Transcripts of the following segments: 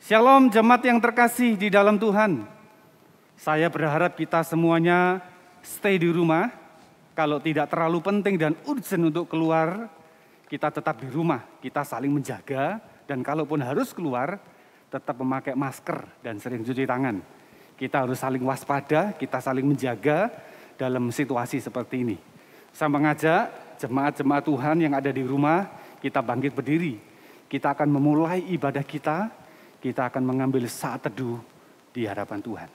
Shalom jemaat yang terkasih di dalam Tuhan. Saya berharap kita semuanya stay di rumah. Kalau tidak terlalu penting dan urgent untuk keluar, kita tetap di rumah. Kita saling menjaga dan kalaupun harus keluar, tetap memakai masker dan sering cuci tangan. Kita harus saling waspada, kita saling menjaga dalam situasi seperti ini. Saya mengajak jemaat-jemaat Tuhan yang ada di rumah, kita bangkit berdiri. Kita akan memulai ibadah kita akan mengambil saat teduh di hadapan Tuhan.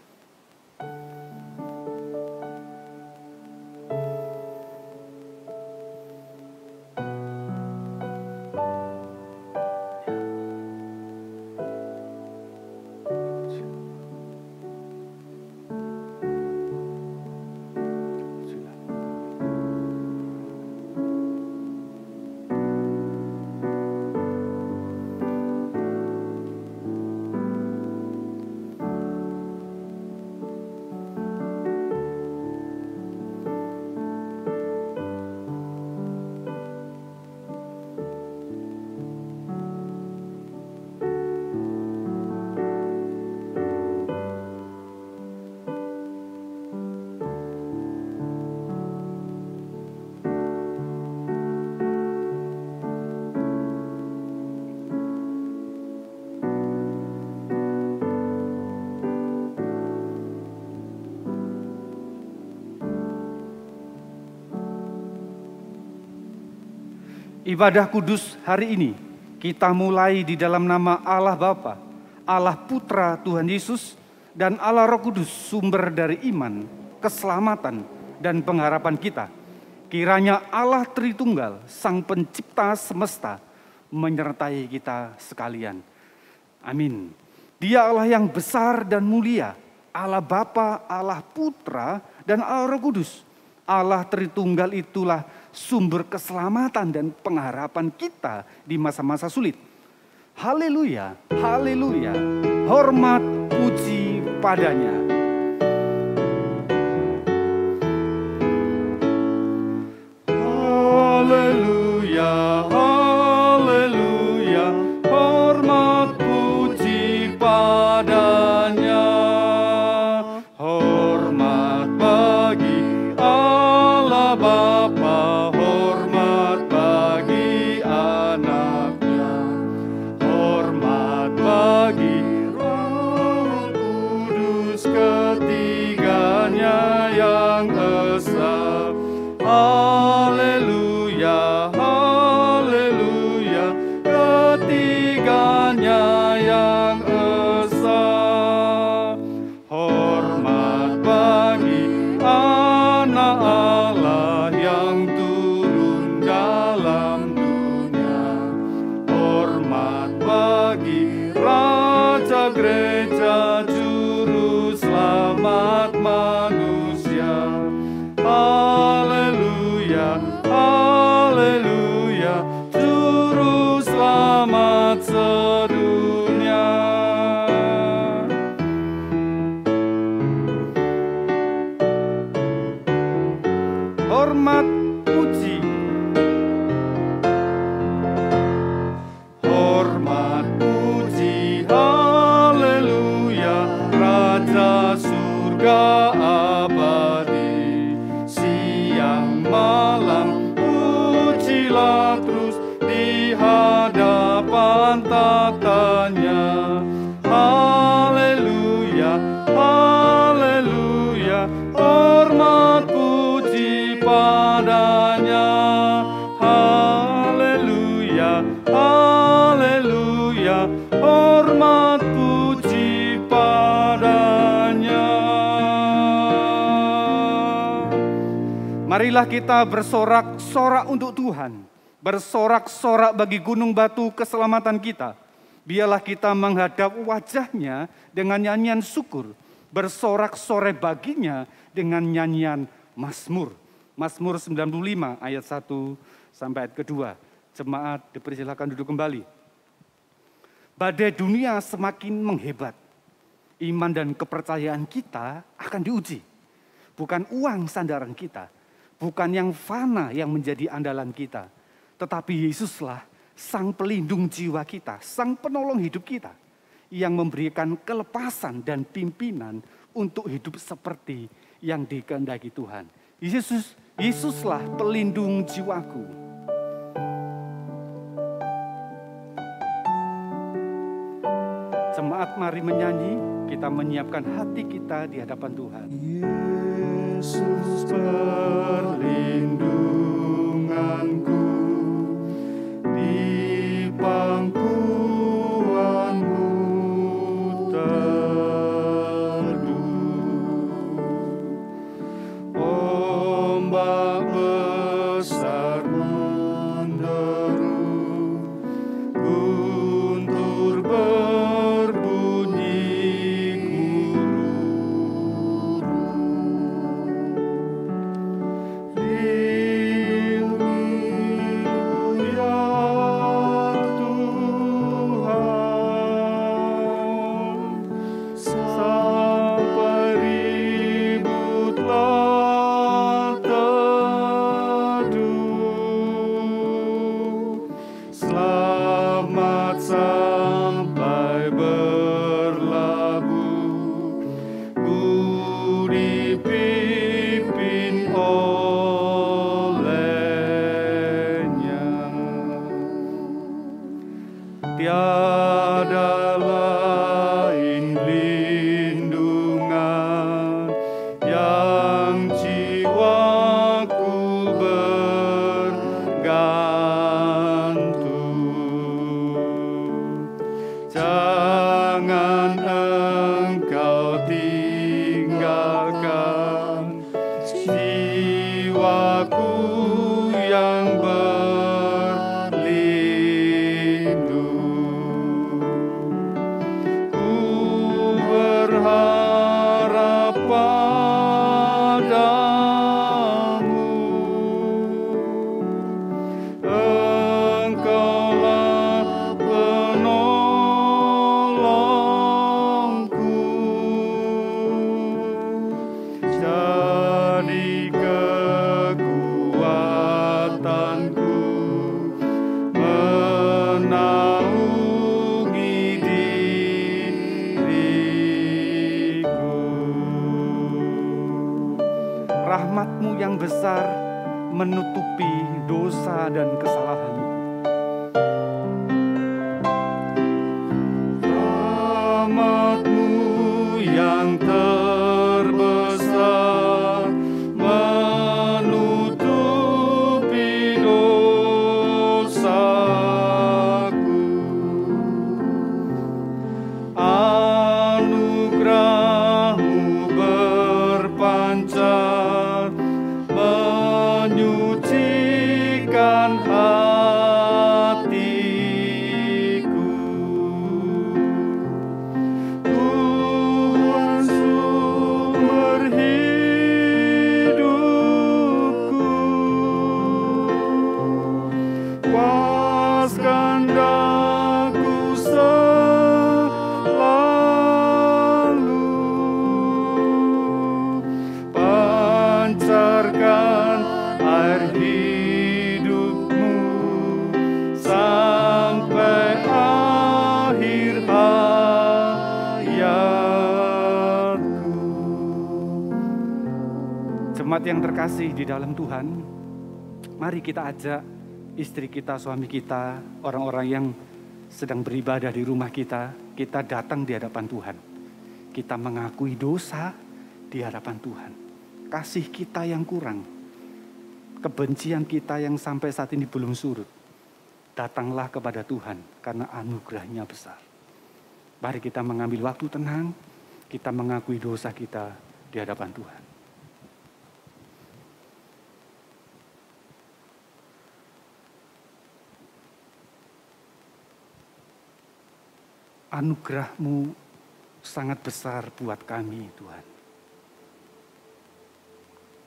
Ibadah kudus hari ini kita mulai di dalam nama Allah Bapa, Allah Putra Tuhan Yesus, dan Allah Roh Kudus, sumber dari iman, keselamatan, dan pengharapan kita. Kiranya Allah Tritunggal, Sang Pencipta semesta, menyertai kita sekalian. Amin. Dia Allah yang besar dan mulia, Allah Bapa, Allah Putra, dan Allah Roh Kudus. Allah Tritunggal itulah sumber keselamatan dan pengharapan kita di masa-masa sulit. Haleluya, haleluya, hormat puji padanya. Haleluya, haleluya, hormat puji padanya. Hormat bagi Allah Bapa, hormat bagi anaknya, hormat bagi Roh Kudus, ketiganya yang esa. Haleluya, haleluya, ketiganya yang esa. Hormat bagi anak Allah yang turun dalam dunia. Hormat bagi Raja Gereja, Juru Selamat manusia. Haleluya, haleluya, Juru Selamat sedunia. Hormat puji, hormat puji, haleluya, Raja surga abadi. Siang malam pujilah terus di hadapan tatanya. Haleluya, haleluya, hormat puji padanya. Haleluya, haleluya, hormat puji padanya. Marilah kita bersorak-sorak untuk Tuhan, bersorak-sorak bagi gunung batu keselamatan kita. Biarlah kita menghadap wajahnya dengan nyanyian syukur, bersorak-sorai baginya dengan nyanyian Mazmur. Mazmur 95 ayat 1 sampai ayat kedua. Jemaat dipersilakan duduk kembali. Badai dunia semakin menghebat. Iman dan kepercayaan kita akan diuji. Bukan uang sandaran kita, bukan yang fana yang menjadi andalan kita, tetapi Yesuslah Sang pelindung jiwa kita, Sang penolong hidup kita, yang memberikan kelepasan dan pimpinan untuk hidup seperti yang dikehendaki Tuhan. Yesuslah pelindung jiwaku. Jemaat, mari menyanyi, kita menyiapkan hati kita di hadapan Tuhan. Yesus perlindunganku, di pangkuanmu teduh. Ombak besar menderu, guntur berbunyi guru. Lindungiku ya Tuhan, sampai ribut telah teduh. Selamat sampai berlabuh, ku dipimpin olehnya. Tiada lain lindungan yang jiwaku bergantung. Jangan engkau tinggalkan jiwaku yang berlindung. Ku berharap padamu, Engkaulah penolongku. Jadi kekuatanku, menaungi diriku. Rahmat-Mu yang besar menutupi dosa dan kesalahanku. Rahmat-Mu yang terbesar menutupi dosaku. Anugerah-Mu berpancar, menyucikan hatiku. Tuhan sumber hidupku, puaskan daku selalu, pancarkan air hidupmu sampai akhir hayatku. Jemaat yang terkasih di dalam Tuhan, mari kita ajak istri kita, suami kita, orang-orang yang sedang beribadah di rumah kita datang di hadapan Tuhan. Kita mengakui dosa di hadapan Tuhan. Kasih kita yang kurang, kebencian kita yang sampai saat ini belum surut. Datanglah kepada Tuhan karena anugerah-Nya besar. Mari kita mengambil waktu tenang, kita mengakui dosa kita di hadapan Tuhan. Anugerah-Mu sangat besar buat kami, Tuhan.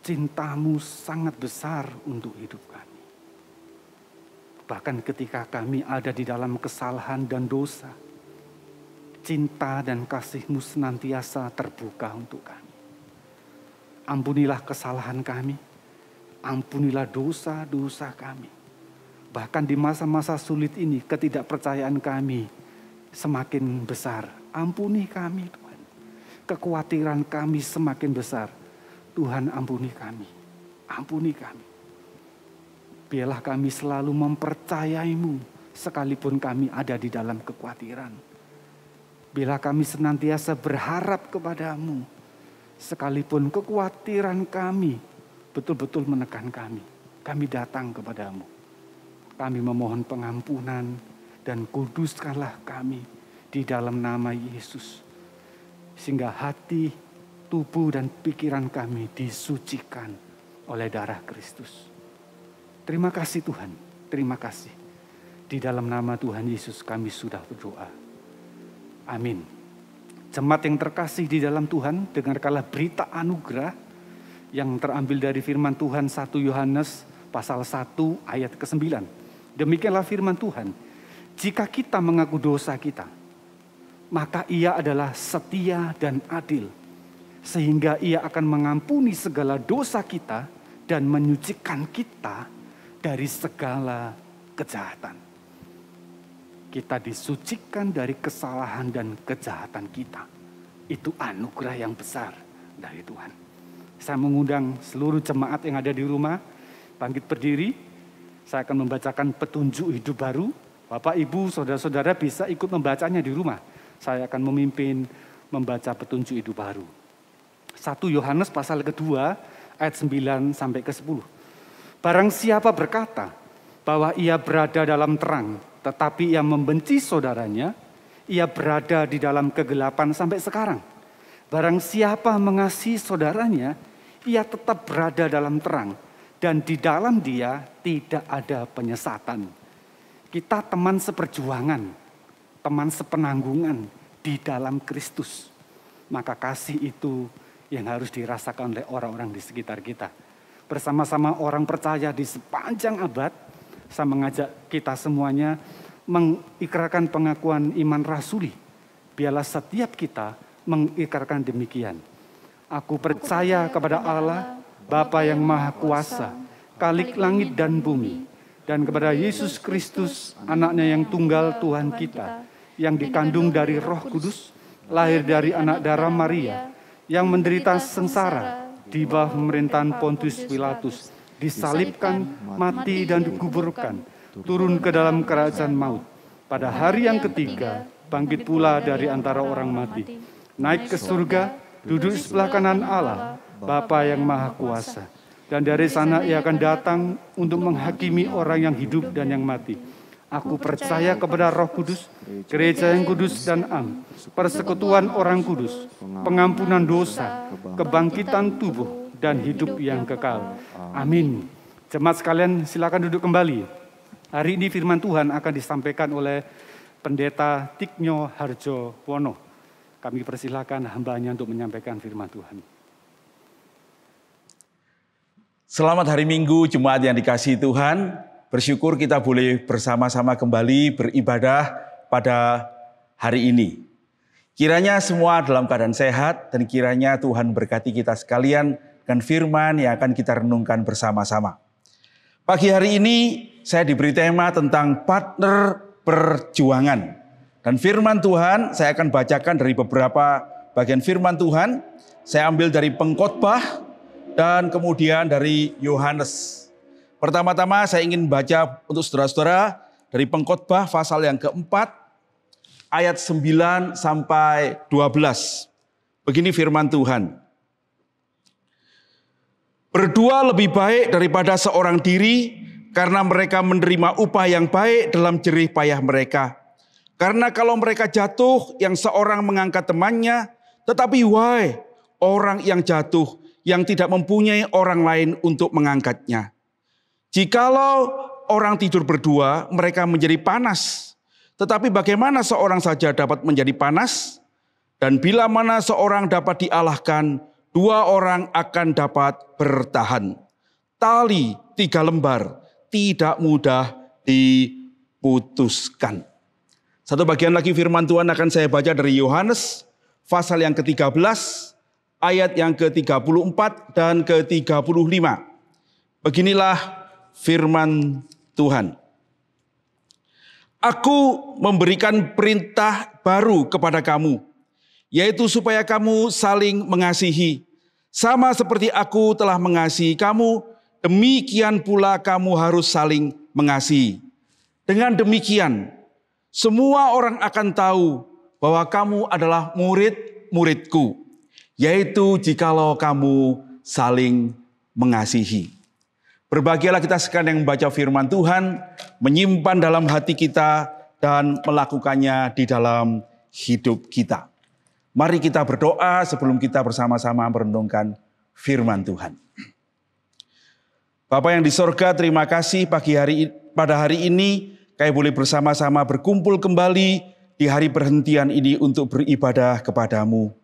Cinta-Mu sangat besar untuk hidup kami. Bahkan ketika kami ada di dalam kesalahan dan dosa, cinta dan kasih-Mu senantiasa terbuka untuk kami. Ampunilah kesalahan kami, ampunilah dosa-dosa kami. Bahkan di masa-masa sulit ini, ketidakpercayaan kami semakin besar. Ampuni kami Tuhan. Kekhawatiran kami semakin besar. Tuhan ampuni kami. Ampuni kami. Biarlah kami selalu mempercayai-Mu sekalipun kami ada di dalam kekhawatiran. Biarlah kami senantiasa berharap kepada-Mu sekalipun kekhawatiran kami betul-betul menekan kami. Kami datang kepada-Mu. Kami memohon pengampunan dan kuduskanlah kami di dalam nama Yesus. Sehingga hati, tubuh dan pikiran kami disucikan oleh darah Kristus. Terima kasih Tuhan, terima kasih. Di dalam nama Tuhan Yesus kami sudah berdoa. Amin. Jemaat yang terkasih di dalam Tuhan, dengarkanlah berita anugerah yang terambil dari firman Tuhan 1 Yohanes pasal 1 ayat ke-9. Demikianlah firman Tuhan, jika kita mengaku dosa kita, maka Ia adalah setia dan adil, sehingga Ia akan mengampuni segala dosa kita dan menyucikan kita dari segala kejahatan. Kita disucikan dari kesalahan dan kejahatan kita. Itu anugerah yang besar dari Tuhan. Saya mengundang seluruh jemaat yang ada di rumah bangkit berdiri. Saya akan membacakan petunjuk hidup baru. Bapak, Ibu, saudara-saudara bisa ikut membacanya di rumah. Saya akan memimpin membaca petunjuk hidup baru. 1 Yohanes pasal kedua ayat 9 sampai ke 10. Barang siapa berkata bahwa ia berada dalam terang, tetapi ia membenci saudaranya, ia berada di dalam kegelapan sampai sekarang. Barang siapa mengasihi saudaranya, ia tetap berada dalam terang, dan di dalam dia tidak ada penyesatan. Kita teman seperjuangan, teman sepenanggungan di dalam Kristus. Maka kasih itu yang harus dirasakan oleh orang-orang di sekitar kita. Bersama-sama orang percaya di sepanjang abad, saya mengajak kita semuanya mengikrarkan pengakuan iman rasuli. Biarlah setiap kita mengikrarkan demikian. Aku percaya kepada Allah, Bapa yang Maha Kuasa, Khalik langit dan bumi, dan kepada Yesus Kristus, anaknya yang tunggal Tuhan kita, yang dikandung dari Roh Kudus, lahir dari anak darah Maria, yang menderita sengsara di bawah pemerintahan Pontius Pilatus, disalibkan, mati dan dikuburkan, turun ke dalam kerajaan maut. Pada hari yang ketiga, bangkit pula dari antara orang mati, naik ke surga, duduk di sebelah kanan Allah, Bapa yang Maha Kuasa. Dan dari sana Ia akan datang untuk menghakimi orang yang hidup dan yang mati. Aku percaya kepada Roh Kudus, gereja yang kudus dan am, persekutuan orang kudus, pengampunan dosa, kebangkitan tubuh, dan hidup yang kekal. Amin. Jemaat sekalian silakan duduk kembali. Hari ini firman Tuhan akan disampaikan oleh Pendeta Tiknyo Harjo Wono. Kami persilakan hambanya untuk menyampaikan firman Tuhan. Selamat hari Minggu, jemaat yang dikasihi Tuhan. Bersyukur kita boleh bersama-sama kembali beribadah pada hari ini. Kiranya semua dalam keadaan sehat dan kiranya Tuhan berkati kita sekalian dengan firman yang akan kita renungkan bersama-sama. Pagi hari ini saya diberi tema tentang partner perjuangan. Dan firman Tuhan saya akan bacakan dari beberapa bagian firman Tuhan. Saya ambil dari Pengkhotbah dan kemudian dari Yohanes. Pertama-tama saya ingin baca untuk saudara-saudara dari Pengkhotbah pasal yang keempat ayat 9 sampai 12. Begini firman Tuhan. Berdua lebih baik daripada seorang diri karena mereka menerima upah yang baik dalam jerih payah mereka. Karena kalau mereka jatuh yang seorang mengangkat temannya, tetapi wahai orang yang jatuh yang tidak mempunyai orang lain untuk mengangkatnya. Jikalau orang tidur berdua, mereka menjadi panas. Tetapi bagaimana seorang saja dapat menjadi panas? Dan bila mana seorang dapat dialahkan, dua orang akan dapat bertahan. Tali 3 lembar tidak mudah diputuskan. Satu bagian lagi firman Tuhan akan saya baca dari Yohanes, pasal yang ke-13, ayat yang ke-34 dan ke-35. Beginilah firman Tuhan. Aku memberikan perintah baru kepada kamu, yaitu supaya kamu saling mengasihi. Sama seperti aku telah mengasihi kamu, demikian pula kamu harus saling mengasihi. Dengan demikian, semua orang akan tahu bahwa kamu adalah murid-muridku, yaitu jikalau kamu saling mengasihi. Berbahagialah kita sekalian yang membaca firman Tuhan, menyimpan dalam hati kita, dan melakukannya di dalam hidup kita. Mari kita berdoa sebelum kita bersama-sama merenungkan firman Tuhan. Bapa yang di sorga, terima kasih pada hari ini kami boleh bersama-sama berkumpul kembali di hari perhentian ini untuk beribadah kepadamu.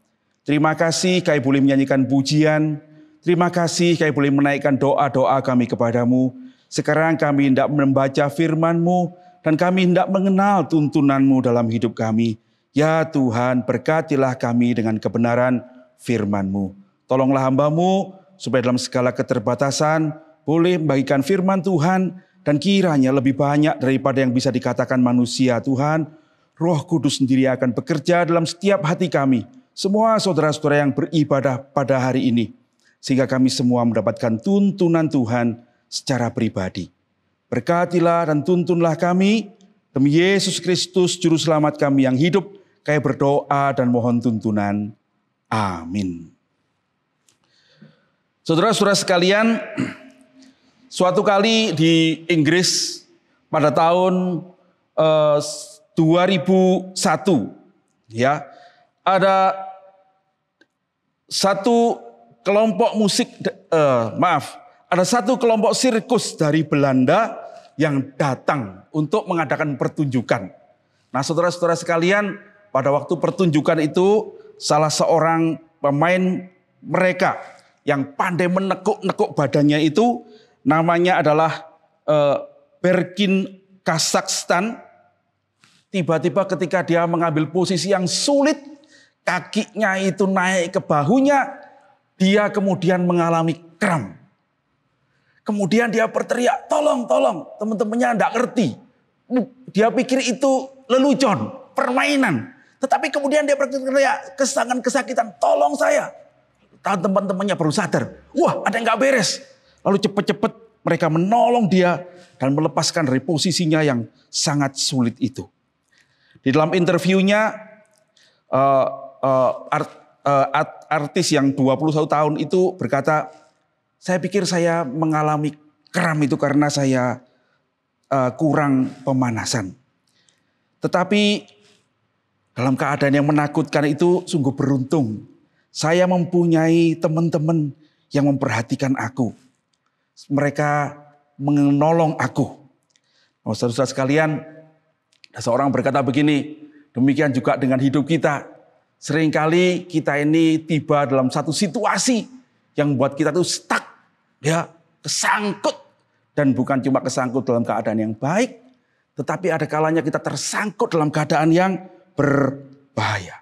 Terima kasih kami boleh menyanyikan pujian. Terima kasih kami boleh menaikkan doa-doa kami kepadamu. Sekarang kami hendak membaca firman-Mu dan kami hendak mengenal tuntunan-Mu dalam hidup kami. Ya Tuhan, berkatilah kami dengan kebenaran firman-Mu. Tolonglah hamba-Mu supaya dalam segala keterbatasan boleh membagikan firman Tuhan, dan kiranya lebih banyak daripada yang bisa dikatakan manusia Tuhan. Roh Kudus sendiri akan bekerja dalam setiap hati kami. Semua saudara-saudara yang beribadah pada hari ini. Sehingga kami semua mendapatkan tuntunan Tuhan secara pribadi. Berkatilah dan tuntunlah kami. Demi Yesus Kristus Juru Selamat kami yang hidup. Kami berdoa dan mohon tuntunan. Amin. Saudara-saudara sekalian, suatu kali di Inggris pada tahun 2001, ya, ada satu kelompok ada satu kelompok sirkus dari Belanda yang datang untuk mengadakan pertunjukan. Nah, saudara-saudara sekalian, pada waktu pertunjukan itu salah seorang pemain mereka yang pandai menekuk-nekuk badannya itu namanya adalah Berkin Kazakhstan. Tiba-tiba ketika dia mengambil posisi yang sulit, kakinya itu naik ke bahunya, dia kemudian mengalami kram. Kemudian dia berteriak, tolong, tolong. Teman-temannya tidak ngerti. Dia pikir itu lelucon, permainan. Tetapi kemudian dia berteriak kesakitan, tolong saya. Teman-temannya baru sadar, wah ada yang gak beres. Lalu cepat-cepat mereka menolong dia dan melepaskan dari posisinya yang sangat sulit itu. Di dalam interviewnya, artis yang 21 tahun itu berkata, saya pikir saya mengalami kram itu karena saya kurang pemanasan. Tetapi dalam keadaan yang menakutkan itu sungguh beruntung. Saya mempunyai teman-teman yang memperhatikan aku. Mereka menolong aku. Nah, saudara-saudara sekalian, seorang berkata begini, demikian juga dengan hidup kita. Seringkali kita ini tiba dalam satu situasi yang membuat kita tuh stuck, ya, kesangkut. Dan bukan cuma kesangkut dalam keadaan yang baik, tetapi ada kalanya kita tersangkut dalam keadaan yang berbahaya.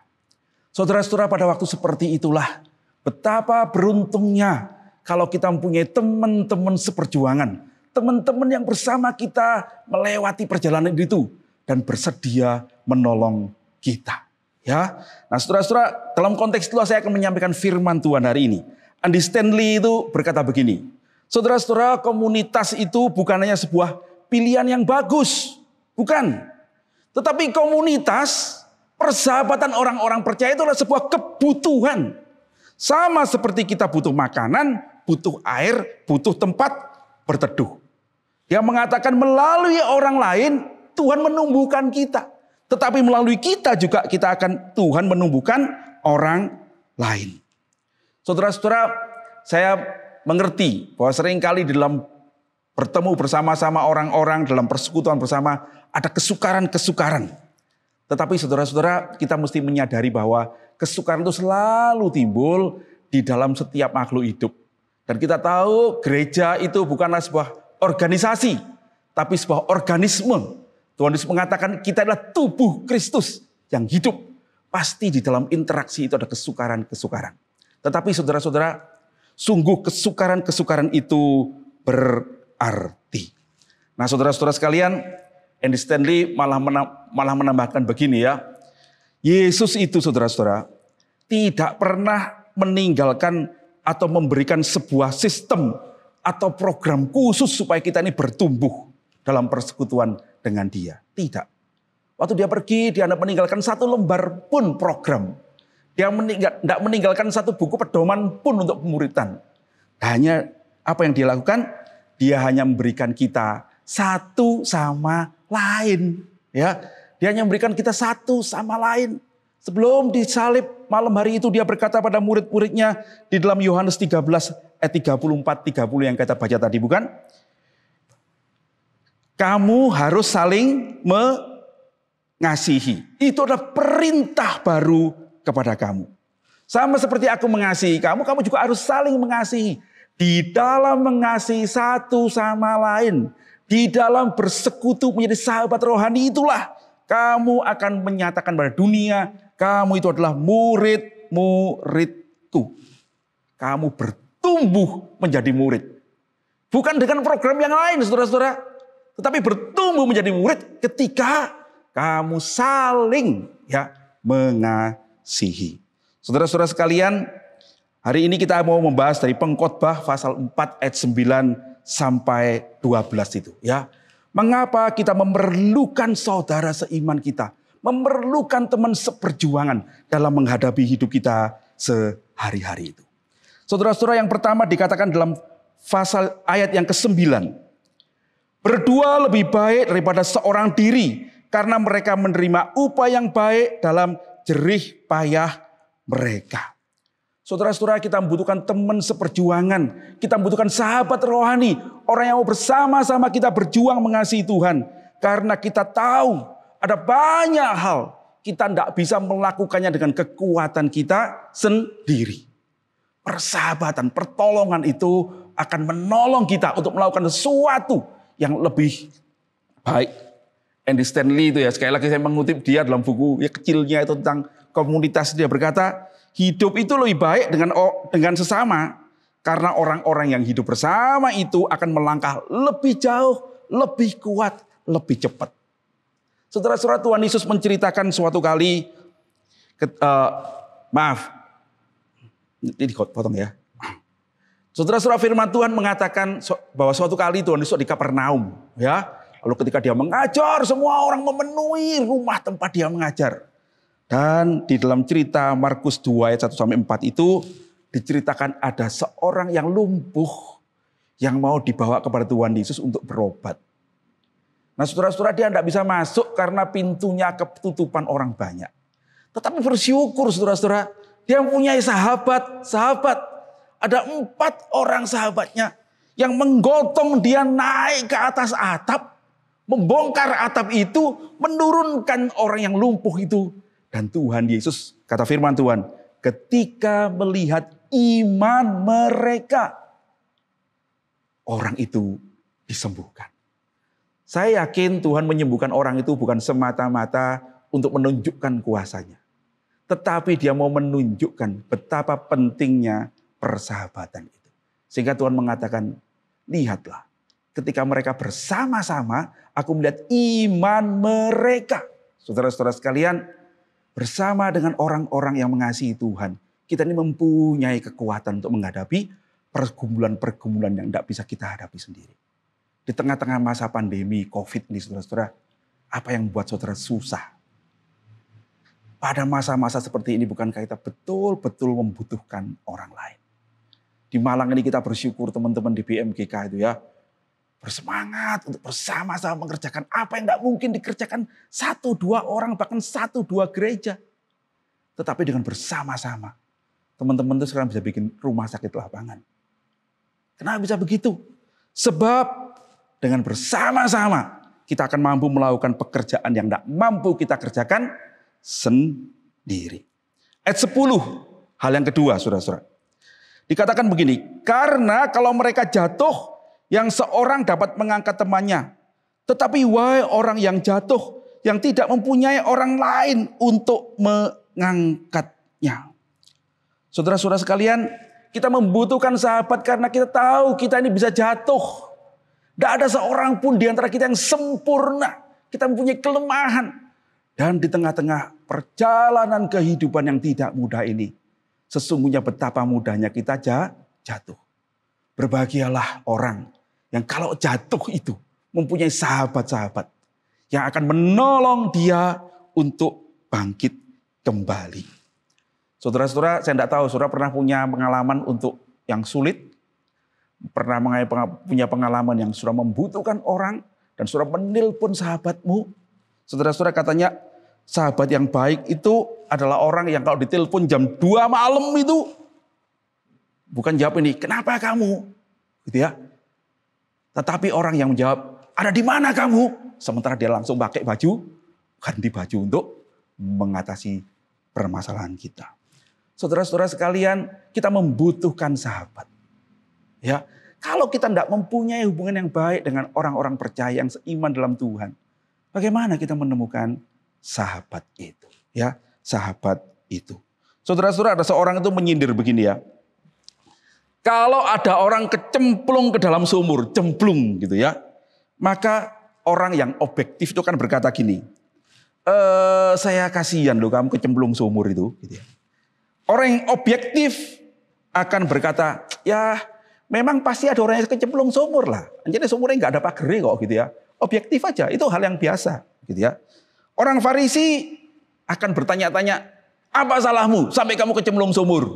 Saudara-saudara, pada waktu seperti itulah betapa beruntungnya kalau kita mempunyai teman-teman seperjuangan. Teman-teman yang bersama kita melewati perjalanan itu dan bersedia menolong kita. Ya, nah saudara-saudara, dalam konteks itulah saya akan menyampaikan firman Tuhan hari ini. Andy Stanley itu berkata begini, saudara-saudara, komunitas itu bukan hanya sebuah pilihan yang bagus, bukan. Tetapi komunitas, persahabatan orang-orang percaya itu adalah sebuah kebutuhan. Sama seperti kita butuh makanan, butuh air, butuh tempat berteduh. Dia mengatakan melalui orang lain Tuhan menumbuhkan kita. Tetapi melalui kita juga Tuhan menumbuhkan orang lain. Saudara-saudara, saya mengerti bahwa seringkali dalam bertemu bersama-sama orang-orang, dalam persekutuan bersama, ada kesukaran-kesukaran. Tetapi saudara-saudara, kita mesti menyadari bahwa kesukaran itu selalu timbul di dalam setiap makhluk hidup. Dan kita tahu gereja itu bukanlah sebuah organisasi, tapi sebuah organisme. Tuhan Yesus mengatakan kita adalah tubuh Kristus yang hidup. Pasti di dalam interaksi itu ada kesukaran-kesukaran. Tetapi saudara-saudara, sungguh kesukaran-kesukaran itu berarti. Nah saudara-saudara sekalian, Andy Stanley malah menambahkan begini ya. Yesus itu saudara-saudara tidak pernah meninggalkan atau memberikan sebuah sistem atau program khusus supaya kita ini bertumbuh dalam persekutuan dengan dia. Tidak. Waktu dia pergi, dia tidak meninggalkan satu lembar pun program. Dia tidak meninggalkan satu buku pedoman pun untuk pemuritan. Hanya apa yang dia lakukan? Dia hanya memberikan kita satu sama lain. Ya, dia hanya memberikan kita satu sama lain. Sebelum disalib malam hari itu dia berkata pada murid-muridnya di dalam Yohanes 13 ayat 34-30 yang kita baca tadi, bukan? Kamu harus saling mengasihi. Itu adalah perintah baru kepada kamu. Sama seperti aku mengasihi kamu, kamu juga harus saling mengasihi. Di dalam mengasihi satu sama lain, di dalam bersekutu menjadi sahabat rohani, itulah kamu akan menyatakan pada dunia, kamu itu adalah murid-muridku. Kamu bertumbuh menjadi murid. Bukan dengan program yang lain, saudara-saudara. Tetapi bertumbuh menjadi murid ketika kamu saling mengasihi. Saudara-saudara sekalian, hari ini kita mau membahas dari Pengkhotbah pasal 4 ayat 9 sampai 12 itu. Ya, mengapa kita memerlukan saudara seiman kita, memerlukan teman seperjuangan dalam menghadapi hidup kita sehari-hari itu. Saudara-saudara, yang pertama dikatakan dalam pasal ayat yang ke-9. Berdua lebih baik daripada seorang diri, karena mereka menerima upah yang baik dalam jerih payah mereka. Saudara-saudara, kita membutuhkan teman seperjuangan. Kita membutuhkan sahabat rohani. Orang yang mau bersama-sama kita berjuang mengasihi Tuhan. Karena kita tahu ada banyak hal kita tidak bisa melakukannya dengan kekuatan kita sendiri. Persahabatan, pertolongan itu akan menolong kita untuk melakukan sesuatu yang lebih baik. Andy Stanley itu ya, sekali lagi saya mengutip dia dalam buku kecilnya itu tentang komunitas. Dia berkata, hidup itu lebih baik dengan sesama. Karena orang-orang yang hidup bersama itu akan melangkah lebih jauh, lebih kuat, lebih cepat. Saudara-saudara, Tuhan Yesus menceritakan suatu kali, ini potong ya. Saudara-saudara, firman Tuhan mengatakan bahwa suatu kali Tuhan Yesus di Kapernaum, ya. Lalu ketika dia mengajar, semua orang memenuhi rumah tempat dia mengajar. Dan di dalam cerita Markus 2 ayat 1-4 itu diceritakan ada seorang yang lumpuh yang mau dibawa kepada Tuhan Yesus untuk berobat. Nah, saudara-saudara, dia tidak bisa masuk karena pintunya ketutupan orang banyak. Tetapi bersyukur saudara-saudara, dia mempunyai sahabat. Ada 4 orang sahabatnya yang menggotong dia naik ke atas atap, membongkar atap itu, menurunkan orang yang lumpuh itu. Dan Tuhan Yesus, kata firman Tuhan, ketika melihat iman mereka, orang itu disembuhkan. Saya yakin Tuhan menyembuhkan orang itu bukan semata-mata untuk menunjukkan kuasanya. Tetapi dia mau menunjukkan betapa pentingnya persahabatan itu. Sehingga Tuhan mengatakan, lihatlah ketika mereka bersama-sama, aku melihat iman mereka. Saudara-saudara sekalian, bersama dengan orang-orang yang mengasihi Tuhan, kita ini mempunyai kekuatan untuk menghadapi pergumulan-pergumulan yang tidak bisa kita hadapi sendiri. Di tengah-tengah masa pandemi COVID ini, saudara-saudara, apa yang membuat saudara susah? Pada masa-masa seperti ini, bukankah kita betul-betul membutuhkan orang lain? Di Malang ini kita bersyukur teman-teman di BMGK itu ya, bersemangat untuk bersama-sama mengerjakan apa yang tidak mungkin dikerjakan 1-2 orang, bahkan 1-2 gereja. Tetapi dengan bersama-sama, teman-teman itu sekarang bisa bikin rumah sakit lapangan. Kenapa bisa begitu? Sebab dengan bersama-sama kita akan mampu melakukan pekerjaan yang tidak mampu kita kerjakan sendiri. Ayat 10, hal yang kedua saudara-saudara. Dikatakan begini, karena kalau mereka jatuh, yang seorang dapat mengangkat temannya. Tetapi wahai orang yang jatuh, yang tidak mempunyai orang lain untuk mengangkatnya. Saudara-saudara sekalian, kita membutuhkan sahabat karena kita tahu kita ini bisa jatuh. Tidak ada seorang pun di antara kita yang sempurna. kita mempunyai kelemahan. Dan di tengah-tengah perjalanan kehidupan yang tidak mudah ini, sesungguhnya betapa mudahnya kita jatuh. Berbahagialah orang yang kalau jatuh itu mempunyai sahabat-sahabat yang akan menolong dia untuk bangkit kembali. Saudara-saudara, saya tidak tahu saudara pernah punya pengalaman untuk yang sulit, pernah punya pengalaman yang sudah membutuhkan orang, dan saudara menelpon sahabatmu. Saudara-saudara, katanya sahabat yang baik itu adalah orang yang kalau ditelepon jam 2 malam itu bukan jawab ini, kenapa kamu? Gitu ya. Tetapi orang yang menjawab, ada di mana kamu? Sementara dia langsung pakai baju, ganti baju untuk mengatasi permasalahan kita. Saudara-saudara sekalian, kita membutuhkan sahabat. Ya, kalau kita tidak mempunyai hubungan yang baik dengan orang-orang percaya yang seiman dalam Tuhan, bagaimana kita menemukan sahabat itu? Ya, sahabat itu. Saudara-saudara, ada seorang itu menyindir begini ya. Kalau ada orang kecemplung ke dalam sumur, cemplung gitu ya, maka orang yang objektif itu kan berkata gini, saya kasihan loh kamu kecemplung sumur itu. Gitu ya. Orang yang objektif akan berkata, ya memang pasti ada orang yang kecemplung sumur lah. Jadi sumurnya nggak ada pagernya kok gitu ya. Objektif aja, itu hal yang biasa gitu ya. Orang Farisi akan bertanya-tanya, apa salahmu sampai kamu kecemplung sumur?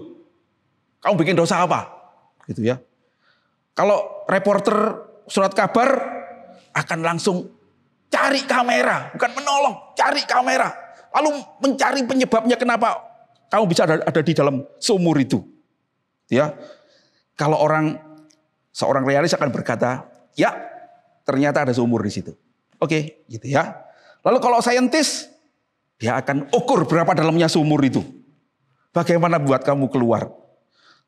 Kamu bikin dosa apa? Gitu ya. Kalau reporter surat kabar akan langsung cari kamera, bukan menolong, cari kamera. Lalu mencari penyebabnya kenapa kamu bisa ada di dalam sumur itu. Ya. Kalau seorang realis akan berkata, ya ternyata ada sumur di situ. Oke, gitu ya. Lalu kalau saintis, dia akan ukur berapa dalamnya sumur itu. Bagaimana buat kamu keluar.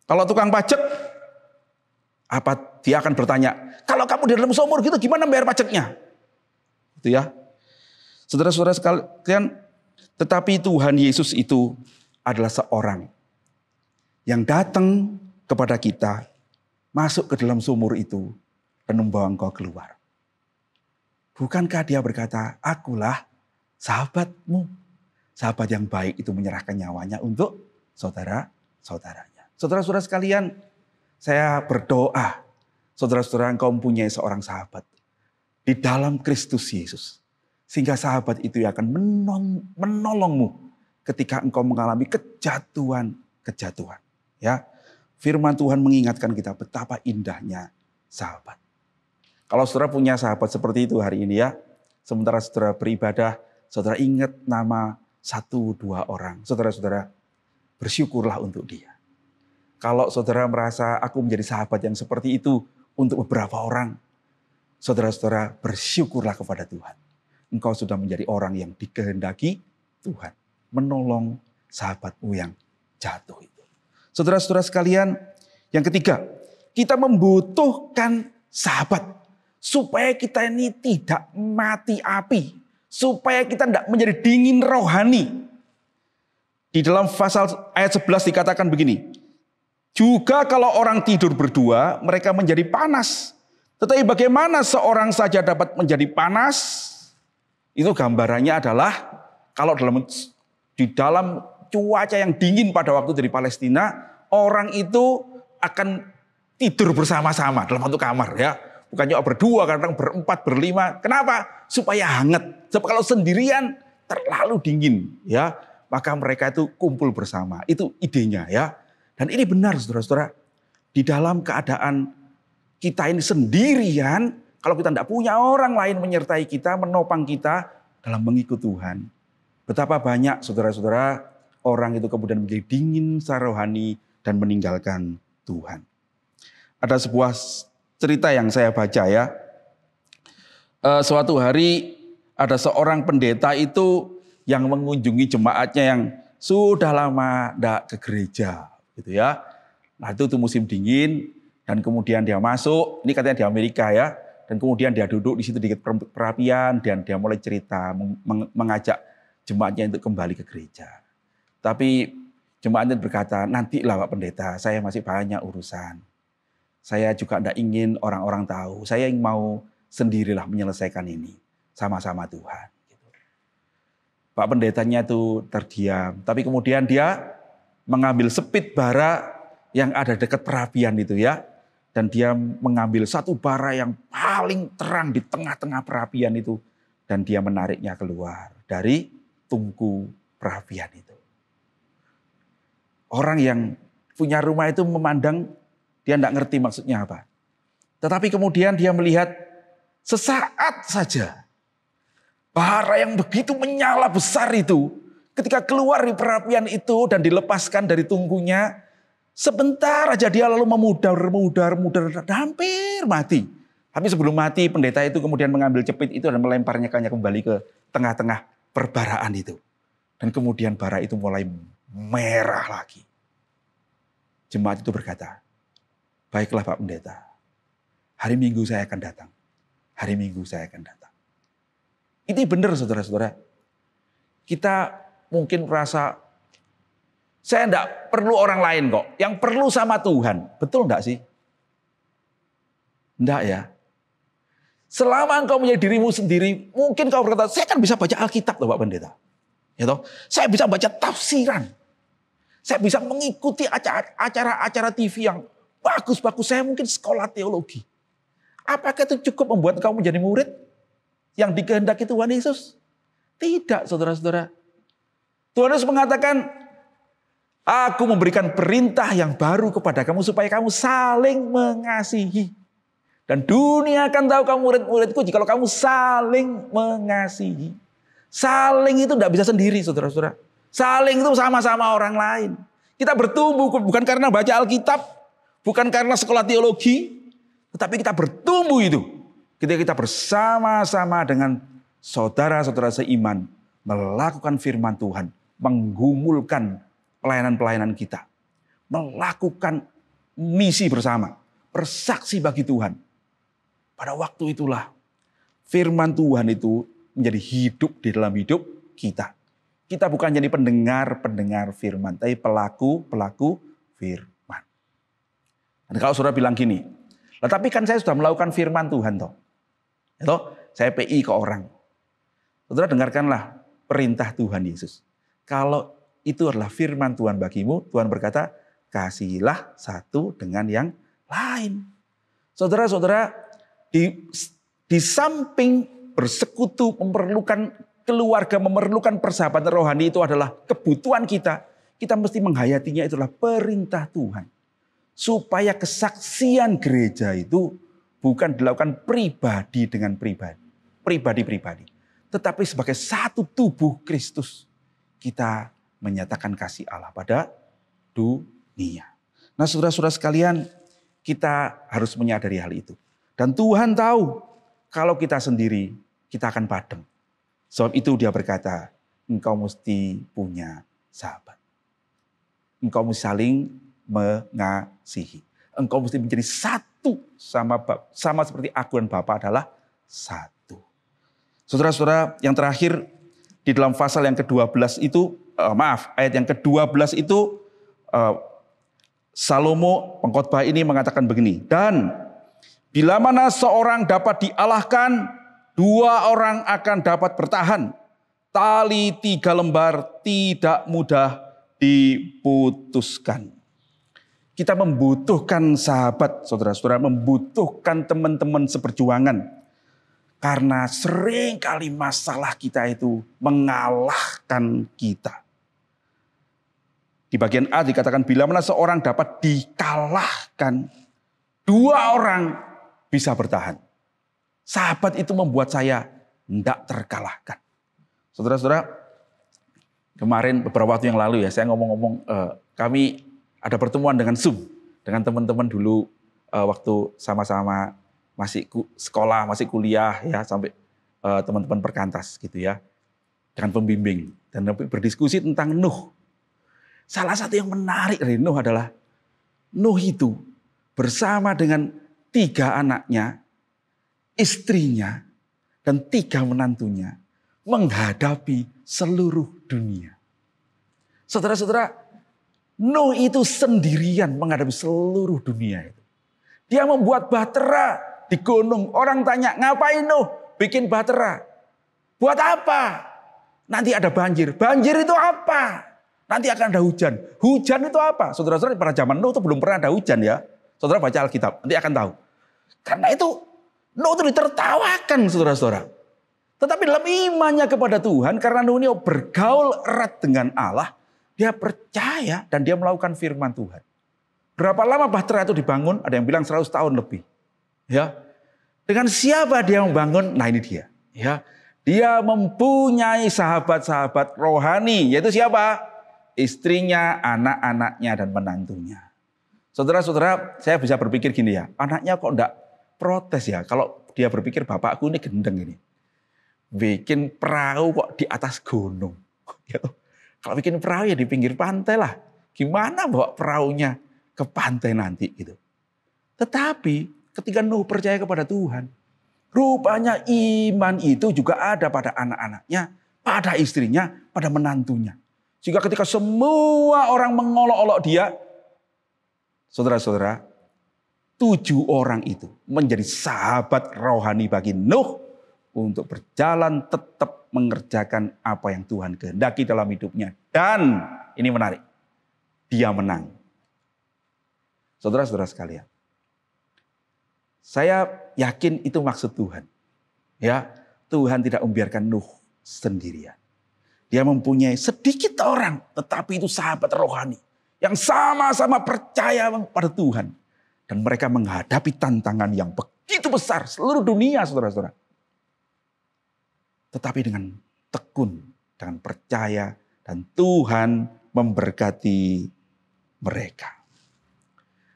Kalau tukang pajak, dia akan bertanya, kalau kamu di dalam sumur gitu gimana bayar pajaknya? Gitu ya. Saudara-saudara sekalian, tetapi Tuhan Yesus itu adalah seorang yang datang kepada kita, masuk ke dalam sumur itu, dan membawa engkau keluar. Bukankah dia berkata, akulah sahabatmu. Sahabat yang baik itu menyerahkan nyawanya untuk saudara-saudaranya. Saudara-saudara sekalian, saya berdoa, saudara-saudara engkau mempunyai seorang sahabat di dalam Kristus Yesus. Sehingga sahabat itu akan menolongmu ketika engkau mengalami kejatuhan. Ya, firman Tuhan mengingatkan kita betapa indahnya sahabat. Kalau saudara punya sahabat seperti itu hari ini ya, sementara saudara beribadah, saudara ingat nama 1-2 orang. Saudara-saudara bersyukurlah untuk dia. Kalau saudara merasa aku menjadi sahabat yang seperti itu untuk beberapa orang, saudara-saudara bersyukurlah kepada Tuhan. Engkau sudah menjadi orang yang dikehendaki Tuhan. Menolong sahabatmu yang jatuh itu. Saudara-saudara sekalian, yang ketiga, kita membutuhkan sahabat. Supaya kita ini tidak mati api. Supaya kita tidak menjadi dingin rohani. Di dalam pasal ayat 11 dikatakan begini. Juga kalau orang tidur berdua, mereka menjadi panas. Tetapi bagaimana seorang saja dapat menjadi panas? Itu gambarannya adalah kalau di dalam cuaca yang dingin pada waktu dari Palestina, orang itu akan tidur bersama-sama dalam satu kamar ya. Bukan cuma berdua, kadang berempat, berlima. Kenapa? Supaya hangat. Sebab kalau sendirian terlalu dingin ya, maka mereka itu kumpul bersama. Itu idenya ya. Dan ini benar saudara-saudara, di dalam keadaan kita ini sendirian, kalau kita tidak punya orang lain menyertai kita, menopang kita dalam mengikut Tuhan. Betapa banyak saudara-saudara orang itu kemudian menjadi dingin secara rohani dan meninggalkan Tuhan. Ada sebuah cerita yang saya baca ya. Suatu hari ada seorang pendeta itu yang mengunjungi jemaatnya yang sudah lama tidak ke gereja. Gitu ya. Nah itu musim dingin dan kemudian dia masuk, ini katanya di Amerika ya, dan kemudian dia duduk di situ di perapian dan dia mulai cerita mengajak jemaatnya untuk kembali ke gereja. Tapi jemaatnya berkata, nantilah Pak Pendeta, saya masih banyak urusan. Saya juga tidak ingin orang-orang tahu, saya yang mau sendirilah menyelesaikan ini. sama-sama Tuhan. Pak pendetanya itu terdiam, tapi kemudian dia mengambil sepit bara yang ada dekat perapian itu ya. Dan dia mengambil satu bara yang paling terang di tengah-tengah perapian itu. Dan dia menariknya keluar dari tungku perapian itu. Orang yang punya rumah itu memandang, dia tidak ngerti maksudnya apa. Tetapi kemudian dia melihat sesaat saja bara yang begitu menyala besar itu, ketika keluar di perapian itu dan dilepaskan dari tungkunya, sebentar aja dia lalu memudar, hampir mati. Tapi sebelum mati, pendeta itu kemudian mengambil cepit itu dan melemparnya kembali ke tengah-tengah perbaraan itu. Dan kemudian bara itu mulai merah lagi. Jemaat itu berkata, baiklah Pak Pendeta, hari Minggu saya akan datang. Hari Minggu saya akan datang. Ini benar saudara-saudara. Kita mungkin merasa, saya enggak perlu orang lain kok. Yang perlu sama Tuhan. Betul enggak sih? Enggak ya. Selama engkau menjadi dirimu sendiri, mungkin kau berkata, saya kan bisa baca Alkitab loh Pak Pendeta. Ya toh? Saya bisa baca tafsiran. Saya bisa mengikuti acara-acara TV yang bagus-bagus. Saya mungkin sekolah teologi. Apakah itu cukup membuat engkau menjadi murid yang dikehendaki Tuhan Yesus? Tidak, saudara-saudara. Tuhan Yesus mengatakan, aku memberikan perintah yang baru kepada kamu supaya kamu saling mengasihi. Dan dunia akan tahu kamu murid-muridku jika kamu saling mengasihi. Saling itu tidak bisa sendiri, saudara-saudara. Saling itu sama-sama orang lain. Kita bertumbuh bukan karena baca Alkitab, bukan karena sekolah teologi, tetapi kita bertumbuh itu ketika kita bersama-sama dengan saudara-saudara seiman melakukan firman Tuhan, menggumulkan pelayanan-pelayanan kita, melakukan misi bersama, bersaksi bagi Tuhan. Pada waktu itulah firman Tuhan itu menjadi hidup di dalam hidup kita. Kita bukan jadi pendengar firman, tapi pelaku firman. Dan kalau saudara bilang gini, tapi kan saya sudah melakukan firman Tuhan toh. Itu saya PI ke orang. Saudara dengarkanlah perintah Tuhan Yesus. Kalau itu adalah firman Tuhan bagimu, Tuhan berkata, kasihilah satu dengan yang lain. Saudara-saudara, di samping bersekutu, memerlukan keluarga, memerlukan persahabatan rohani itu adalah kebutuhan kita. Kita mesti menghayatinya itulah perintah Tuhan. Supaya kesaksian gereja itu bukan dilakukan pribadi dengan pribadi. Tetapi sebagai satu tubuh Kristus, kita menyatakan kasih Allah pada dunia. Nah saudara-saudara sekalian, kita harus menyadari hal itu. Dan Tuhan tahu kalau kita sendiri, kita akan padam. Sebab itu dia berkata, engkau mesti punya sahabat. Engkau mesti saling mengasihi. Engkau mesti menjadi satu sama seperti aku dan Bapa adalah satu. Saudara-saudara, yang terakhir di dalam pasal yang ke-12 itu, ayat yang ke-12 itu, Salomo pengkhotbah ini mengatakan begini, dan bila mana seorang dapat dialahkan, dua orang akan dapat bertahan. Tali 3 lembar tidak mudah diputuskan. Kita membutuhkan sahabat, saudara-saudara, membutuhkan teman-teman seperjuangan. Karena seringkali masalah kita itu mengalahkan kita. Di bagian A dikatakan, bila mana seorang dapat dikalahkan, dua orang bisa bertahan. Sahabat itu membuat saya tidak terkalahkan. Saudara-saudara, kemarin beberapa waktu yang lalu ya, saya ngomong-ngomong, kami ada pertemuan dengan Zoom, dengan teman-teman dulu waktu sama-sama masih sekolah, masih kuliah ya, sampai teman-teman perkantas gitu ya, dengan pembimbing. Dan berdiskusi tentang Nuh. Salah satu yang menarik dari Nuh adalah, Nuh itu bersama dengan 3 anaknya, istrinya, dan 3 menantunya menghadapi seluruh dunia. Saudara-saudara, Nuh itu sendirian menghadapi seluruh dunia itu. Dia membuat bahtera di gunung. Orang tanya, ngapain Nuh bikin bahtera? Buat apa? Nanti ada banjir. Banjir itu apa? Nanti akan ada hujan. Hujan itu apa? Saudara-saudara, pada zaman Nuh itu belum pernah ada hujan ya. Saudara baca Alkitab, nanti akan tahu. Karena itu Nuh itu ditertawakan saudara-saudara. Tetapi dalam imannya kepada Tuhan, karena Nuh ini bergaul erat dengan Allah, dia percaya dan dia melakukan firman Tuhan. Berapa lama Bahtera itu dibangun? Ada yang bilang 100 tahun lebih. Ya. Dengan siapa dia membangun? Nah ini dia. Ya. Dia mempunyai sahabat-sahabat rohani. Yaitu siapa? Istrinya, anak-anaknya, dan menantunya. Saudara-saudara, saya bisa berpikir gini ya. Anaknya kok enggak protes ya. Kalau dia berpikir bapakku ini gendeng ini. Bikin perahu kok di atas gunung. Gitu. Kalau bikin perahu ya di pinggir pantai lah. Gimana bawa perahunya ke pantai nanti gitu. Tetapi ketika Nuh percaya kepada Tuhan, rupanya iman itu juga ada pada anak-anaknya, pada istrinya, pada menantunya. Sehingga ketika semua orang mengolok-olok dia, saudara-saudara, 7 orang itu menjadi sahabat rohani bagi Nuh untuk berjalan tetap mengerjakan apa yang Tuhan kehendaki dalam hidupnya. Dan ini menarik, dia menang. Saudara-saudara sekalian, saya yakin itu maksud Tuhan. Ya, Tuhan tidak membiarkan Nuh sendirian. Dia mempunyai sedikit orang, tetapi itu sahabat rohani yang sama-sama percaya pada Tuhan. Dan mereka menghadapi tantangan yang begitu besar seluruh dunia, saudara-saudara. Tetapi dengan tekun, dengan percaya, dan Tuhan memberkati mereka.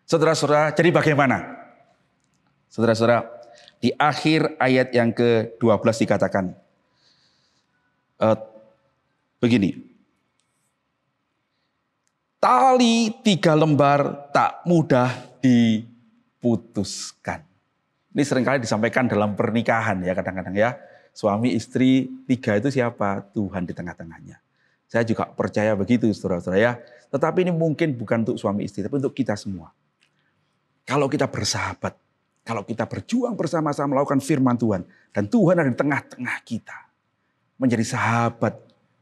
Saudara-saudara, jadi bagaimana? Saudara-saudara, di akhir ayat yang ke-12 dikatakan, begini. Tali 3 lembar tak mudah diputuskan. Ini seringkali disampaikan dalam pernikahan ya kadang-kadang ya. Suami istri 3 itu siapa? Tuhan di tengah-tengahnya. Saya juga percaya begitu saudara-saudara ya. Tetapi ini mungkin bukan untuk suami istri, tapi untuk kita semua. Kalau kita bersahabat, kalau kita berjuang bersama-sama melakukan firman Tuhan, dan Tuhan ada di tengah-tengah kita, menjadi sahabat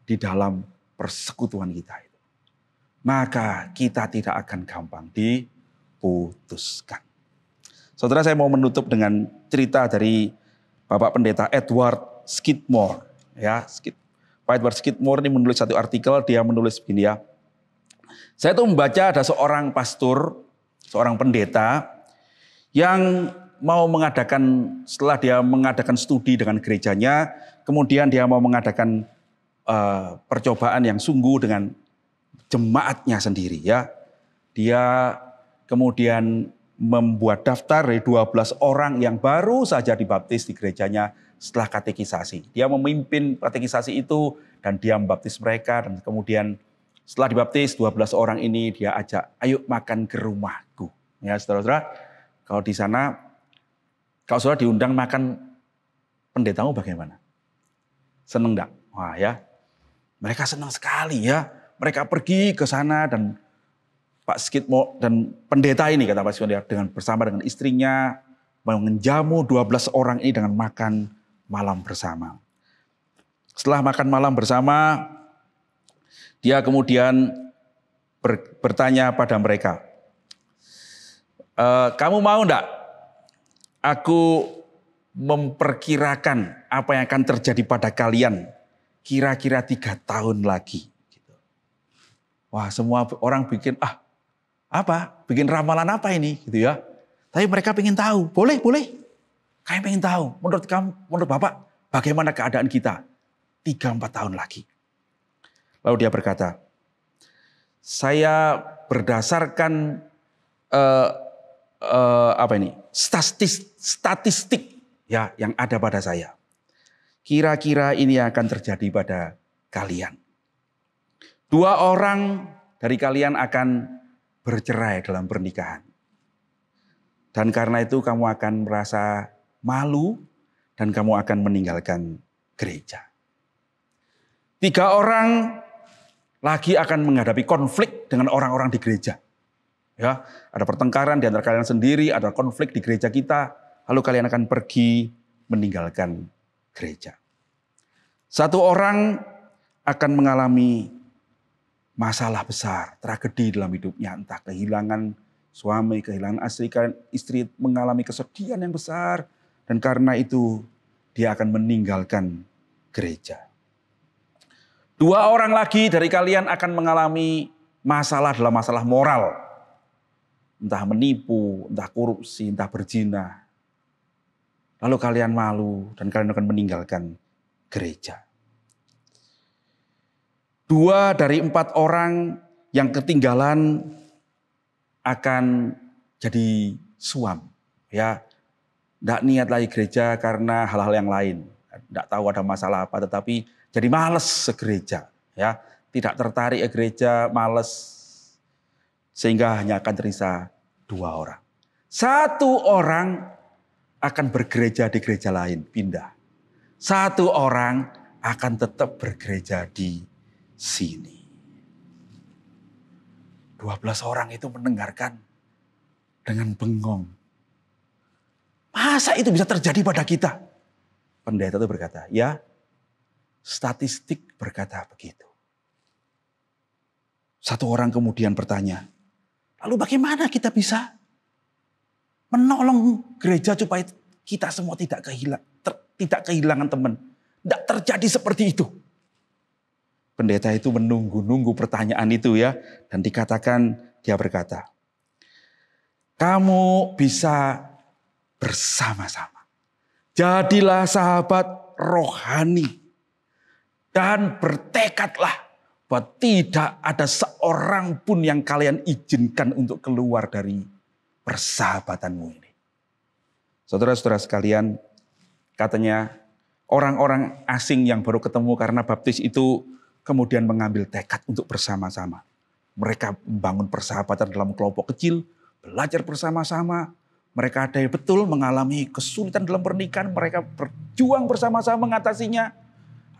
di dalam persekutuan kita itu, maka kita tidak akan gampang diputuskan. Saudara, saya mau menutup dengan cerita dari Bapak Pendeta Edward Skidmore. Ya, Pak Edward Skidmore ini menulis satu artikel, dia menulis begini ya. Saya tuh membaca ada seorang pastor, seorang pendeta yang mau mengadakan, setelah dia mengadakan studi dengan gerejanya, kemudian dia mau mengadakan percobaan yang sungguh dengan jemaatnya sendiri ya. Dia kemudian membuat daftar dari 12 orang yang baru saja dibaptis di gerejanya setelah katekisasi. Dia memimpin katekisasi itu dan dia membaptis mereka, dan kemudian setelah dibaptis 12 orang ini dia ajak, ayo makan ke rumahku. Ya saudara-saudara, kalau di sana, kalau saudara diundang makan pendetamu bagaimana? Seneng enggak? Wah ya, mereka senang sekali ya. Mereka pergi ke sana dan Pak Skidmore dan pendeta ini, kata Pak Skidmore, dengan bersama dengan istrinya, menjamu 12 orang ini dengan makan malam bersama. Setelah makan malam bersama, dia kemudian bertanya pada mereka, kamu mau enggak aku memperkirakan apa yang akan terjadi pada kalian kira-kira 3 tahun lagi. Wah, semua orang bikin, bikin ramalan apa ini gitu ya. Tapi mereka pengen tahu, boleh. Kami pengen tahu, menurut kamu, menurut Bapak, bagaimana keadaan kita 3-4 tahun lagi. Lalu dia berkata, saya berdasarkan statistik ya yang ada pada saya. Kira-kira ini akan terjadi pada kalian. 2 orang dari kalian akan bercerai dalam pernikahan. Dan karena itu kamu akan merasa malu dan kamu akan meninggalkan gereja. 3 orang lagi akan menghadapi konflik dengan orang-orang di gereja. Ya, ada pertengkaran di antara kalian sendiri, ada konflik di gereja kita, lalu kalian akan pergi meninggalkan gereja. Satu orang akan mengalami masalah besar, tragedi dalam hidupnya. Entah kehilangan suami, kehilangan istri, mengalami kesedihan yang besar. Dan karena itu dia akan meninggalkan gereja. Dua orang lagi dari kalian akan mengalami masalah dalam masalah moral. Entah menipu, entah korupsi, entah berzina. Lalu kalian malu dan kalian akan meninggalkan gereja. 2 dari 4 orang yang ketinggalan akan jadi suam. Ya, tidak niat lagi gereja karena hal-hal yang lain. Tidak tahu ada masalah apa, tetapi jadi males segereja. Ya, tidak tertarik ke gereja, males. Sehingga hanya akan tersisa 2 orang. 1 orang akan bergereja di gereja lain, pindah. 1 orang akan tetap bergereja di sini. 12 orang itu mendengarkan dengan bengong. Masa itu bisa terjadi pada kita? Pendeta itu berkata, ya, statistik berkata begitu. 1 orang kemudian bertanya, lalu bagaimana kita bisa menolong gereja supaya kita semua tidak kehilangan teman? Tidak terjadi seperti itu. Pendeta itu menunggu-nunggu pertanyaan itu ya. Dan dikatakan, dia berkata, kamu bisa bersama-sama. Jadilah sahabat rohani. Dan bertekadlah bahwa tidak ada seorang pun yang kalian izinkan untuk keluar dari persahabatanmu ini. Saudara-saudara sekalian, katanya orang-orang asing yang baru ketemu karena baptis itu kemudian mengambil tekad untuk bersama-sama. Mereka membangun persahabatan dalam kelompok kecil, belajar bersama-sama. Mereka ada yang betul mengalami kesulitan dalam pernikahan, mereka berjuang bersama-sama mengatasinya.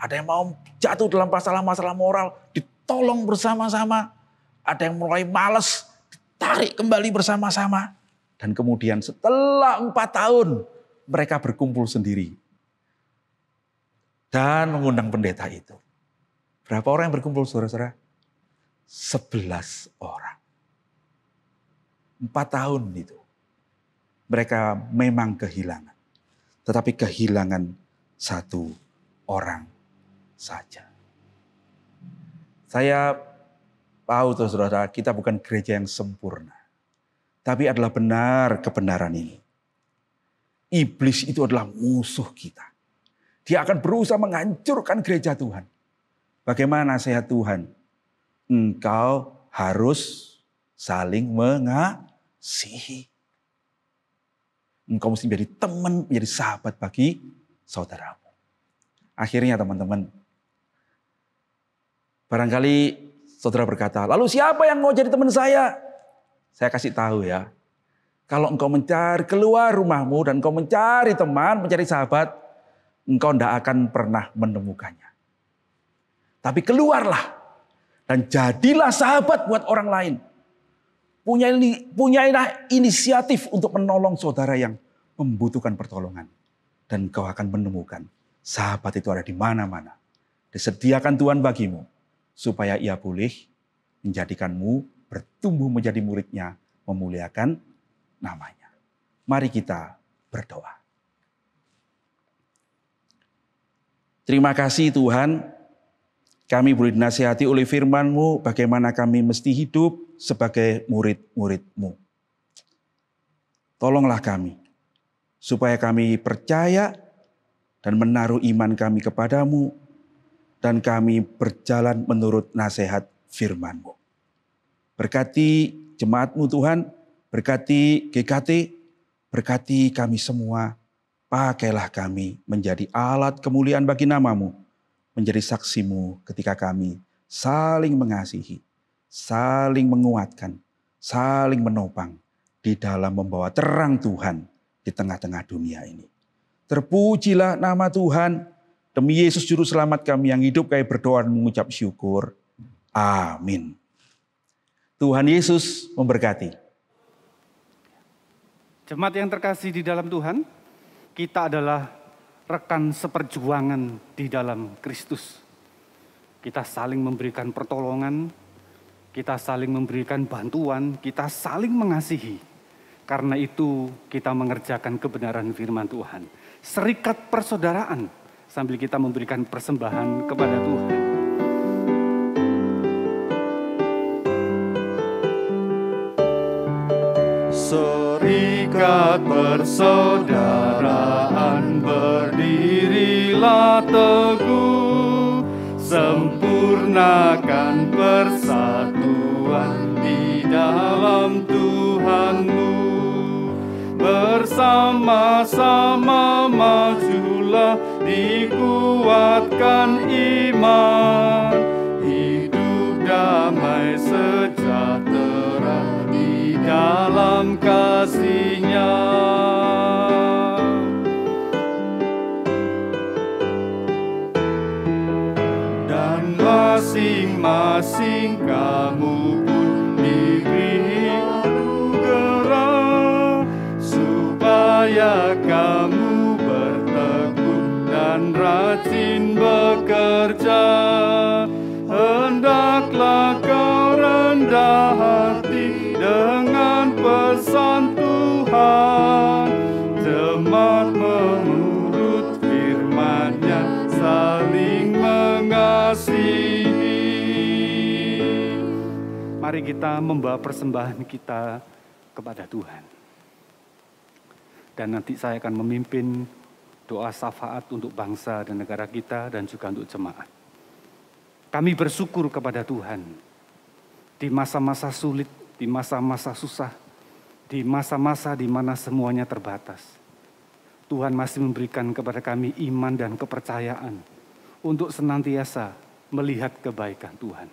Ada yang mau jatuh dalam masalah-masalah moral, ditolong bersama-sama. Ada yang mulai malas, ditarik kembali bersama-sama. Dan kemudian setelah 4 tahun, mereka berkumpul sendiri. Dan mengundang pendeta itu. Berapa orang yang berkumpul, saudara-saudara? 11 orang. 4 tahun itu. Mereka memang kehilangan. Tetapi kehilangan 1 orang saja. Saya tahu, saudara, kita bukan gereja yang sempurna. Tapi adalah benar kebenaran ini. Iblis itu adalah musuh kita. Dia akan berusaha menghancurkan gereja Tuhan. Bagaimana nasihat Tuhan? Engkau harus saling mengasihi. Engkau mesti menjadi teman, menjadi sahabat bagi saudaramu. Akhirnya teman-teman, barangkali saudara berkata, lalu siapa yang mau jadi teman saya? Saya kasih tahu ya, kalau engkau mencari keluar rumahmu dan engkau mencari teman, mencari sahabat, engkau tidak akan pernah menemukannya. Tapi keluarlah dan jadilah sahabat buat orang lain. Punyailah inisiatif untuk menolong saudara yang membutuhkan pertolongan. Dan kau akan menemukan sahabat itu ada di mana-mana. Disediakan Tuhan bagimu supaya ia boleh menjadikanmu bertumbuh menjadi muridnya, memuliakan namanya. Mari kita berdoa. Terima kasih Tuhan. Kami boleh dinasihati oleh firman-Mu bagaimana kami mesti hidup sebagai murid-murid-Mu. Tolonglah kami supaya kami percaya dan menaruh iman kami kepadamu dan kami berjalan menurut nasihat firman-Mu. Berkati jemaat-Mu Tuhan, berkati GKT, berkati kami semua. Pakailah kami menjadi alat kemuliaan bagi nama-Mu. Menjadi saksi-Mu ketika kami saling mengasihi, saling menguatkan, saling menopang di dalam membawa terang Tuhan di tengah-tengah dunia ini. Terpujilah nama Tuhan, demi Yesus Juru Selamat kami yang hidup, kami berdoa dan mengucap syukur. Amin. Tuhan Yesus memberkati. Jemaat yang terkasih di dalam Tuhan, kita adalah rekan seperjuangan di dalam Kristus. Kita saling memberikan pertolongan, kita saling memberikan bantuan, kita saling mengasihi. Karena itu kita mengerjakan kebenaran firman Tuhan. Serikat persaudaraan sambil kita memberikan persembahan kepada Tuhan. Serikat persaudaraan berdirilah teguh, sempurnakan persatuan di dalam Tuhanmu. Bersama-sama majulah, dikuatkan iman, hidup damai sejahtera di dalam kasih-Nya. Dan masing-masing kamu pun diberi anugerah, supaya kamu bertekun dan rajin bekerja. Hendaklah kau rendah hati dengan pesan Tuhan, jemaat menurut firman-Nya saling mengasihi. Mari kita membawa persembahan kita kepada Tuhan. Dan nanti saya akan memimpin doa syafaat untuk bangsa dan negara kita dan juga untuk jemaat. Kami bersyukur kepada Tuhan di masa-masa sulit, di masa-masa susah, di masa-masa di mana semuanya terbatas. Tuhan masih memberikan kepada kami iman dan kepercayaan untuk senantiasa melihat kebaikan Tuhan.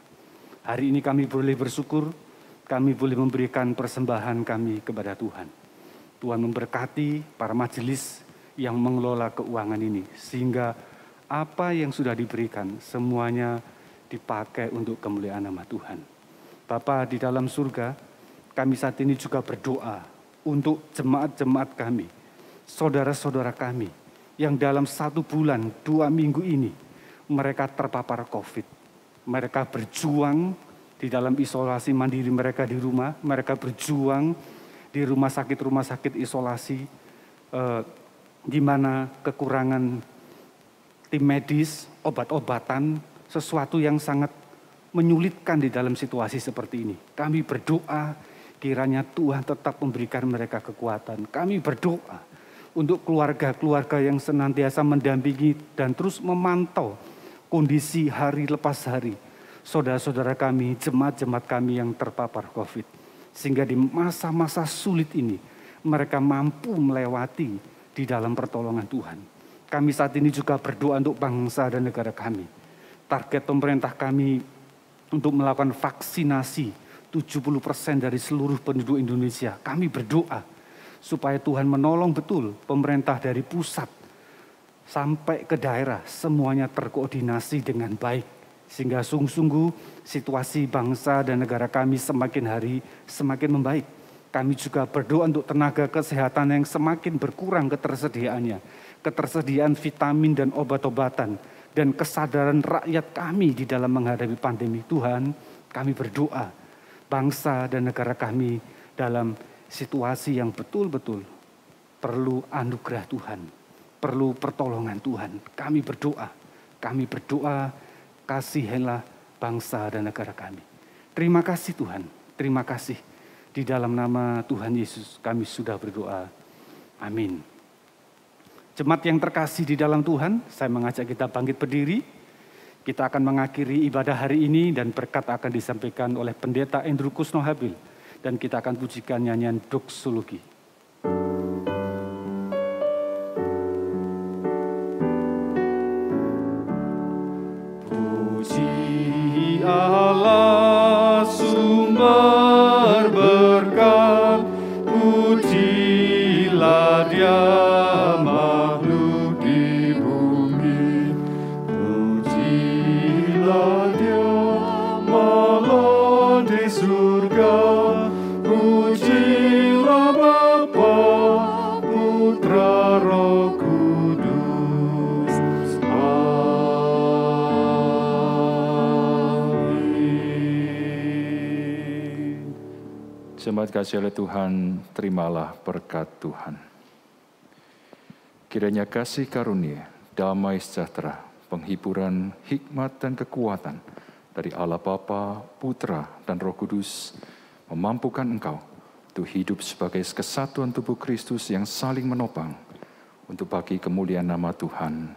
Hari ini kami boleh bersyukur, kami boleh memberikan persembahan kami kepada Tuhan. Tuhan memberkati para majelis yang mengelola keuangan ini, sehingga apa yang sudah diberikan semuanya dipakai untuk kemuliaan nama Tuhan. Bapa di dalam surga, kami saat ini juga berdoa untuk jemaat-jemaat kami, saudara-saudara kami yang dalam 1 bulan 2 minggu ini mereka terpapar COVID. Mereka berjuang di dalam isolasi mandiri mereka di rumah, mereka berjuang di rumah sakit isolasi, di mana kekurangan tim medis, obat-obatan, sesuatu yang sangat menyulitkan di dalam situasi seperti ini. Kami berdoa kiranya Tuhan tetap memberikan mereka kekuatan. Kami berdoa untuk keluarga-keluarga yang senantiasa mendampingi dan terus memantau kondisi hari lepas hari saudara-saudara kami, jemaat-jemaat kami yang terpapar COVID. Sehingga di masa-masa sulit ini mereka mampu melewati di dalam pertolongan Tuhan. Kami saat ini juga berdoa untuk bangsa dan negara kami. Target pemerintah kami untuk melakukan vaksinasi 70% dari seluruh penduduk Indonesia. Kami berdoa supaya Tuhan menolong betul pemerintah dari pusat sampai ke daerah, semuanya terkoordinasi dengan baik. Sehingga sungguh-sungguh situasi bangsa dan negara kami semakin hari semakin membaik. Kami juga berdoa untuk tenaga kesehatan yang semakin berkurang ketersediaannya. Ketersediaan vitamin dan obat-obatan. Dan kesadaran rakyat kami di dalam menghadapi pandemi. Tuhan, kami berdoa bangsa dan negara kami dalam situasi yang betul-betul perlu anugerah Tuhan. Perlu pertolongan Tuhan. Kami berdoa, kasihilah bangsa dan negara kami. Terima kasih Tuhan, terima kasih. Di dalam nama Tuhan Yesus kami sudah berdoa. Amin. Jemaat yang terkasih di dalam Tuhan, saya mengajak kita bangkit berdiri. Kita akan mengakhiri ibadah hari ini dan berkat akan disampaikan oleh Pendeta Andrew Kusnohabil. Dan kita akan pujikan nyanyian doksologi. Puji Allah sumber berkat, pujilah Dia makhluk di bumi, pujilah Dia malah di surga, pujilah Bapa, Putra, Roh Kudus. Jemaat kasih oleh Tuhan, terimalah berkat Tuhan. Kiranya kasih karunia, damai sejahtera, penghiburan, hikmat dan kekuatan dari Allah Bapa, Putra, dan Roh Kudus memampukan engkau untuk hidup sebagai kesatuan tubuh Kristus yang saling menopang untuk bagi kemuliaan nama Tuhan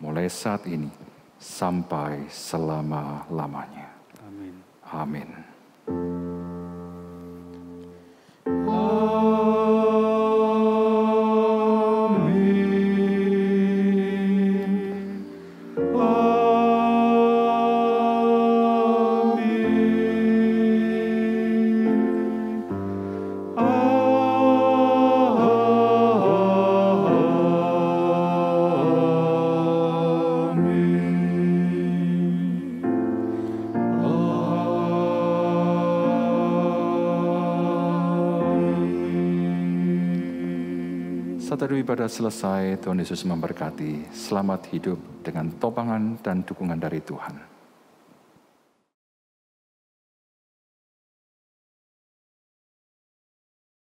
mulai saat ini sampai selama-lamanya. Amin. Amin. Saat ibadah selesai, Tuhan Yesus memberkati. Selamat hidup dengan topangan dan dukungan dari Tuhan.